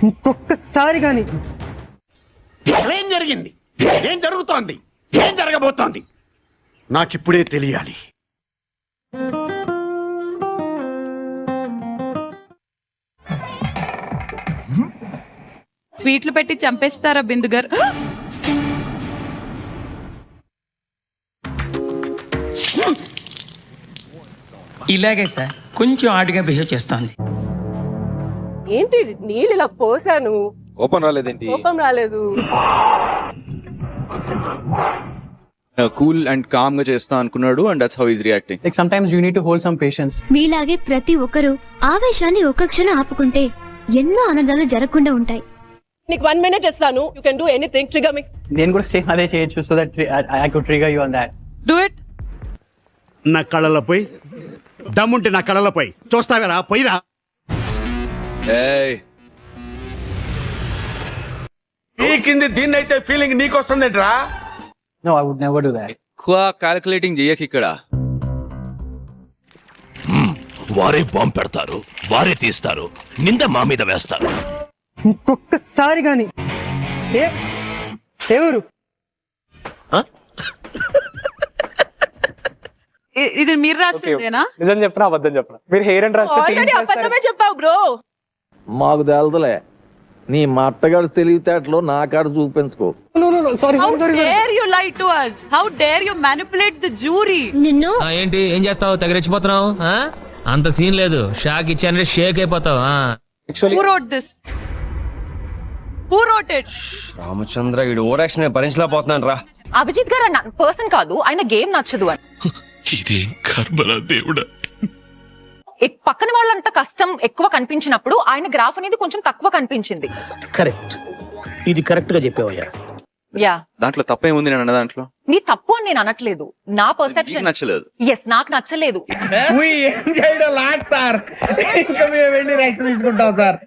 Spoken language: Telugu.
ఇంకొకసారి గాని ఏం జరిగింది, ఏం జరుగుతోంది, ఏం జరగబోతోంది నాకిప్పుడే తెలియాలి. స్వీట్లు పెట్టి చంపేస్తారా బిందు గారు? ఇలాగే సార్, కొంచెం ఆడిగా బిహేవ్ చేస్తోంది. ఏంటి నీళ్ళు ఇలా పోసాను, కోపం రాలేదేంటి? కోపం రాలేదు. కూల్ అండ్ కామ్ గా చేస్తా అనుకున్నాడు and that's how is reacting. Like sometimes you need to hold some patience. మీలాగే ప్రతి ఒక్కరూ ఆవేశాన్ని ఒక్క క్షణం ఆపుకుంటే ఎన్నో ఆనందాలు జరగకుండా ఉంటాయి. నీకు 1 minute ఇస్తాను, you can do anything, trigger me. నేను కూడా సేమ్ అదే చేయొచ్చు so that I could trigger you on that. Do it. నా కళ్ళలపై దమ్ముంటే నా కళ్ళలపై చూస్తావేరా, పోయిరా. ఏయ్ పీకింది దీన్నైతే ఫీలింగ్ నీకు వస్తుందేంట్రా? No I would never do that. ఎక్కువ క్యాలిక్యులేటింగ్ చెయ్యకి ఇక్కడ. వారే బాంబు పెడతారు, వారే తీస్తారు, నింద మా మీద వేస్తారు. ఇంకొకసారి గాని ఎవరు ఇది మీరు రాసిందేనా? నిజం చెప్పనా అబద్ధం చెప్పనా? మీరు హెయిర్ అండ్ రాస్తే ఆల్రెడీ అబద్ధమే చెప్పావు బ్రో. మాకు తెలదలే, నీ మా అత్తగారు తెలివితేటలో నా కాడ చూపించుకో. How dare you lie to us? How dare you manipulate the jury? నిన్ను ఏంటి ఏం చేస్తావు, తెగరెచ్చిపోతున్నావు? అంత సీన్ లేదు, షాక్ ఇచ్చానంటే షేక్ అయిపోతావు. Who wrote this? Who wrote it? Ramachandra వీడు ఓవర్ యాక్షన్ భరించలేకపోతున్నాను రా. అభిజిత్ గారు పర్సన్ కాదు, ఆయన గేమ్ నచ్చదు అని. ఇదేం కర్మరా దేవుడా. పక్కన వాళ్ళంతా కష్టం ఎక్కువ కనిపించినప్పుడు ఆయన గ్రాఫ్ అనేది కొంచెం తక్కువ కనిపించింది. కరెక్ట్, ఇది కరెక్ట్ గా చెప్పావయ్యా. యా, దాంట్లో తప్పేముంది నేను అన్న దాంట్లో? నీ తప్పు అని నేను అనట్లేదు, నా పర్సెప్షన్ నచ్చలేదు. ఎస్, నాకు నచ్చలేదు. ఏం చేయడం లాట్ సార్, ఇంకా మేము వెళ్ళి రియాక్షన్ తీసుకుంటాం సార్.